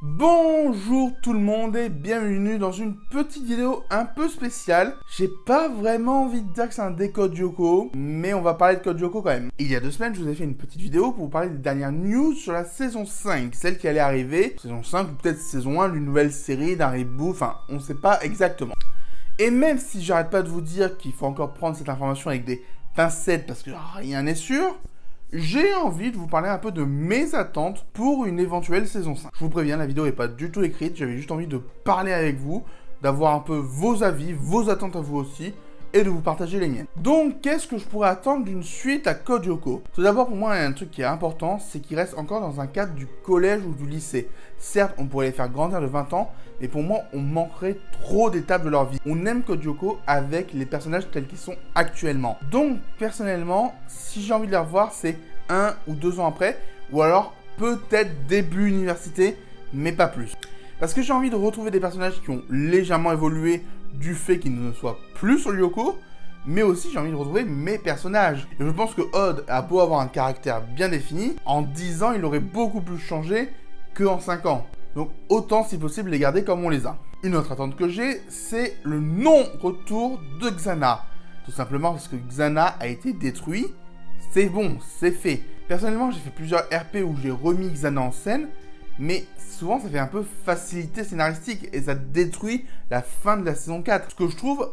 Bonjour tout le monde et bienvenue dans une petite vidéo un peu spéciale. J'ai pas vraiment envie de dire que c'est un décode Yoko, mais on va parler de Code Yoko quand même. Il y a 2 semaines, je vous ai fait une petite vidéo pour vous parler des dernières news sur la saison 5, celle qui allait arriver, saison 5 ou peut-être saison 1 d'une nouvelle série, d'un reboot, enfin on sait pas exactement. Et même si j'arrête pas de vous dire qu'il faut encore prendre cette information avec des pincettes parce que rien n'est sûr, j'ai envie de vous parler un peu de mes attentes pour une éventuelle saison 5. Je vous préviens, la vidéo n'est pas du tout écrite, j'avais juste envie de parler avec vous, d'avoir un peu vos avis, vos attentes à vous aussi, et de vous partager les miennes. Donc, qu'est-ce que je pourrais attendre d'une suite à Code Yoko? Tout d'abord, pour moi, il y a un truc qui est important, c'est qu'il reste encore dans un cadre du collège ou du lycée. Certes, on pourrait les faire grandir de 20 ans, mais pour moi, on manquerait trop d'étapes de leur vie. On aime Code Yoko avec les personnages tels qu'ils sont actuellement. Donc, personnellement, si j'ai envie de les revoir, c'est 1 ou 2 ans après, ou alors peut-être début université, mais pas plus. Parce que j'ai envie de retrouver des personnages qui ont légèrement évolué du fait qu'ils ne soient plus sur Yoko, mais aussi j'ai envie de retrouver mes personnages. Et je pense que Odd a beau avoir un caractère bien défini, en 10 ans il aurait beaucoup plus changé qu'en 5 ans. Donc autant si possible les garder comme on les a. Une autre attente que j'ai, c'est le non-retour de Xana. Tout simplement parce que Xana a été détruit, c'est bon, c'est fait. Personnellement j'ai fait plusieurs RP où j'ai remis Xana en scène, mais souvent ça fait un peu facilité scénaristique et ça détruit la fin de la saison 4. Ce que je trouve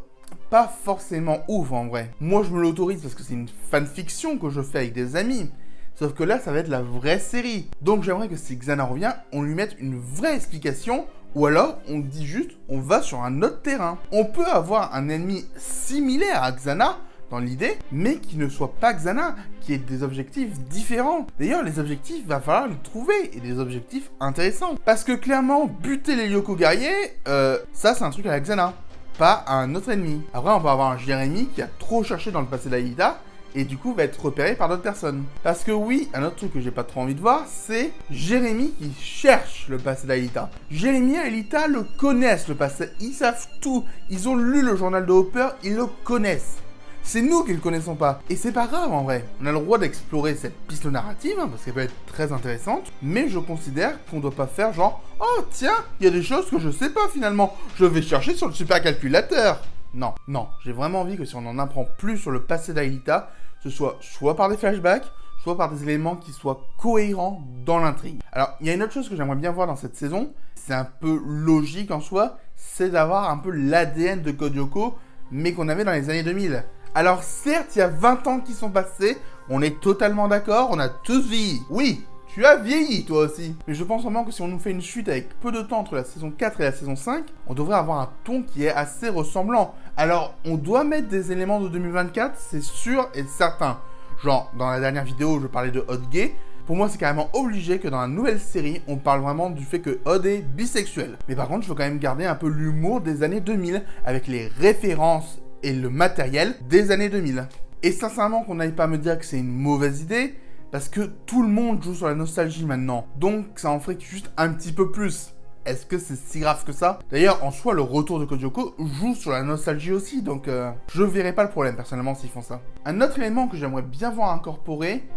pas forcément ouf en vrai. Moi je me l'autorise parce que c'est une fanfiction que je fais avec des amis. Sauf que là ça va être la vraie série. Donc j'aimerais que si Xana revient, on lui mette une vraie explication. Ou alors on dit juste on va sur un autre terrain. On peut avoir un ennemi similaire à Xana dans l'idée, mais qui ne soit pas Xana, qui ait des objectifs différents. D'ailleurs, les objectifs, va falloir les trouver, et des objectifs intéressants. Parce que clairement, buter les Yoko guerriers, ça c'est un truc à la Xana, pas à un autre ennemi. Après, on peut avoir un Jérémy qui a trop cherché dans le passé d'Aelita, et du coup va être repéré par d'autres personnes. Parce que oui, un autre truc que j'ai pas trop envie de voir, c'est Jérémy qui cherche le passé d'Aelita. Jérémy et Aelita le connaissent, le passé, ils savent tout, ils ont lu le journal de Hopper, ils le connaissent. C'est nous qui le connaissons pas. Et c'est pas grave en vrai. On a le droit d'explorer cette piste narrative, parce qu'elle peut être très intéressante, mais je considère qu'on doit pas faire genre « Oh tiens, il y a des choses que je sais pas finalement, je vais chercher sur le supercalculateur !» Non, non, j'ai vraiment envie que si on en apprend plus sur le passé d'Aelita, ce soit par des flashbacks, soit par des éléments qui soient cohérents dans l'intrigue. Alors, il y a une autre chose que j'aimerais bien voir dans cette saison, c'est un peu logique en soi, c'est d'avoir un peu l'ADN de Code Yoko, mais qu'on avait dans les années 2000. Alors certes, il y a 20 ans qui sont passés, on est totalement d'accord, on a tous vieilli. Oui, tu as vieilli toi aussi. Mais je pense vraiment que si on nous fait une suite avec peu de temps entre la saison 4 et la saison 5, on devrait avoir un ton qui est assez ressemblant. Alors, on doit mettre des éléments de 2024, c'est sûr et certain. Genre, dans la dernière vidéo, je parlais de Odd gay. Pour moi, c'est carrément obligé que dans la nouvelle série, on parle vraiment du fait que Odd est bisexuel. Mais par contre, je veux quand même garder un peu l'humour des années 2000, avec les références et le matériel des années 2000. Et sincèrement qu'on n'aille pas me dire que c'est une mauvaise idée, parce que tout le monde joue sur la nostalgie maintenant. Donc ça en ferait juste un petit peu plus. Est-ce que c'est si grave que ça? D'ailleurs, en soi, le retour de Code Yoko joue sur la nostalgie aussi, donc je verrais pas le problème personnellement s'ils font ça. Un autre élément que j'aimerais bien voir incorporé,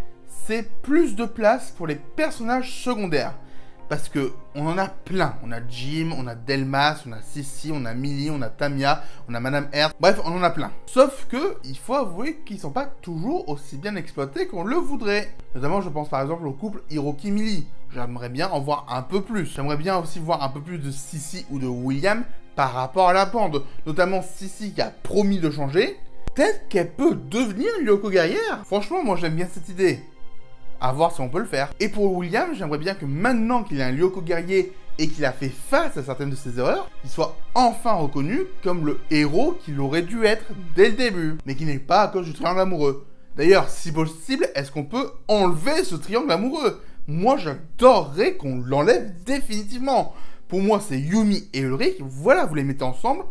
c'est plus de place pour les personnages secondaires. Parce que on en a plein. On a Jim, on a Delmas, on a Sissi, on a Millie, on a Tamia, on a Madame Earth. Bref, on en a plein. Sauf que, il faut avouer qu'ils sont pas toujours aussi bien exploités qu'on le voudrait. Notamment, je pense par exemple au couple Hiroki-Millie. J'aimerais bien en voir un peu plus. J'aimerais bien aussi voir un peu plus de Sissi ou de William par rapport à la bande. Notamment Sissi qui a promis de changer. Peut-être qu'elle peut devenir une Yoko guerrière. Franchement, moi j'aime bien cette idée. À voir si on peut le faire. Et pour William, j'aimerais bien que maintenant qu'il est un Yoko guerrier et qu'il a fait face à certaines de ses erreurs, il soit enfin reconnu comme le héros qu'il aurait dû être dès le début, mais qui n'est pas à cause du triangle amoureux. D'ailleurs, si possible, est-ce qu'on peut enlever ce triangle amoureux? Moi, j'adorerais qu'on l'enlève définitivement. Pour moi, c'est Yumi et Ulrich, voilà, vous les mettez ensemble.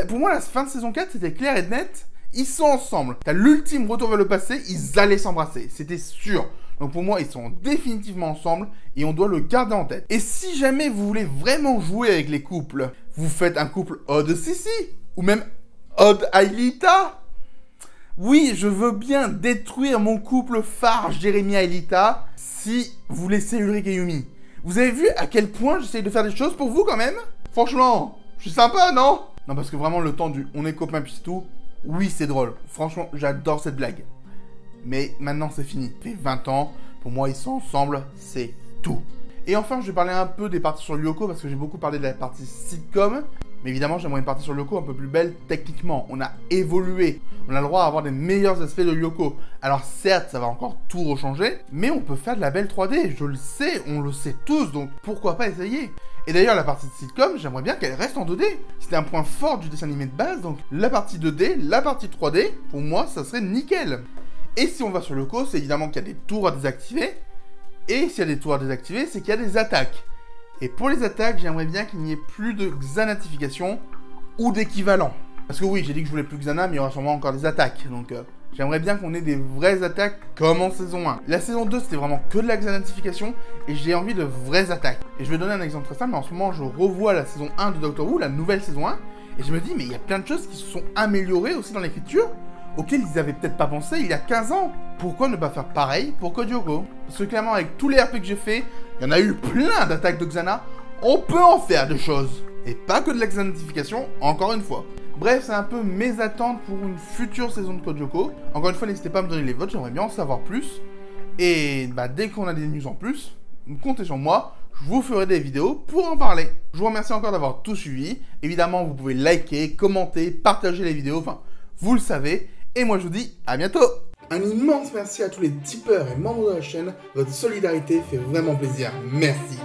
Pour moi, la fin de saison 4, c'était clair et net. Ils sont ensemble. T'as l'ultime retour vers le passé, ils allaient s'embrasser, c'était sûr. Donc pour moi, ils sont définitivement ensemble et on doit le garder en tête. Et si jamais vous voulez vraiment jouer avec les couples, vous faites un couple Odd Sissi ou même Odd Aelita. Oui, je veux bien détruire mon couple phare Jérémy Aelita si vous laissez Ulrich et Yumi. Vous avez vu à quel point j'essaye de faire des choses pour vous quand même? Franchement, je suis sympa, non? Non, parce que vraiment, le temps du on est copains puis c'est tout, oui, c'est drôle. Franchement, j'adore cette blague. Mais maintenant, c'est fini. Ça fait 20 ans. Pour moi, ils sont ensemble, c'est tout. Et enfin, je vais parler un peu des parties sur Lyoko parce que j'ai beaucoup parlé de la partie sitcom. Mais évidemment, j'aimerais une partie sur Lyoko un peu plus belle techniquement. On a évolué. On a le droit à avoir des meilleurs aspects de Lyoko. Alors certes, ça va encore tout rechanger, mais on peut faire de la belle 3D. Je le sais, on le sait tous, donc pourquoi pas essayer? Et d'ailleurs, la partie de sitcom, j'aimerais bien qu'elle reste en 2D. C'était un point fort du dessin animé de base, donc la partie 2D, la partie 3D, pour moi, ça serait nickel. Et si on va sur Lyoko, c'est évidemment qu'il y a des tours à désactiver. Et s'il y a des tours à désactiver, c'est qu'il y a des attaques. Et pour les attaques, j'aimerais bien qu'il n'y ait plus de Xanatification ou d'équivalent. Parce que oui, j'ai dit que je voulais plus Xana, mais il y aura sûrement encore des attaques. Donc j'aimerais bien qu'on ait des vraies attaques comme en saison 1. La saison 2, c'était vraiment que de la Xanatification. Et j'ai envie de vraies attaques. Et je vais donner un exemple très simple, mais en ce moment, je revois la saison 1 de Doctor Who, la nouvelle saison 1. Et je me dis, mais il y a plein de choses qui se sont améliorées aussi dans l'écriture, auxquelles ils avaient peut-être pas pensé il y a 15 ans. Pourquoi ne pas faire pareil pour Code Lyoko? Parce que clairement, avec tous les RP que j'ai fait, il y en a eu plein d'attaques de Xana. On peut en faire des choses. Et pas que de la Xanatification, encore une fois. Bref, c'est un peu mes attentes pour une future saison de Code Lyoko. Encore une fois, n'hésitez pas à me donner les votes, j'aimerais bien en savoir plus. Et dès qu'on a des news en plus, comptez sur moi, je vous ferai des vidéos pour en parler. Je vous remercie encore d'avoir tout suivi. Évidemment, vous pouvez liker, commenter, partager les vidéos, enfin, vous le savez. Et moi, je vous dis à bientôt. Un immense merci à tous les tipeurs et membres de la chaîne. Votre solidarité fait vraiment plaisir. Merci.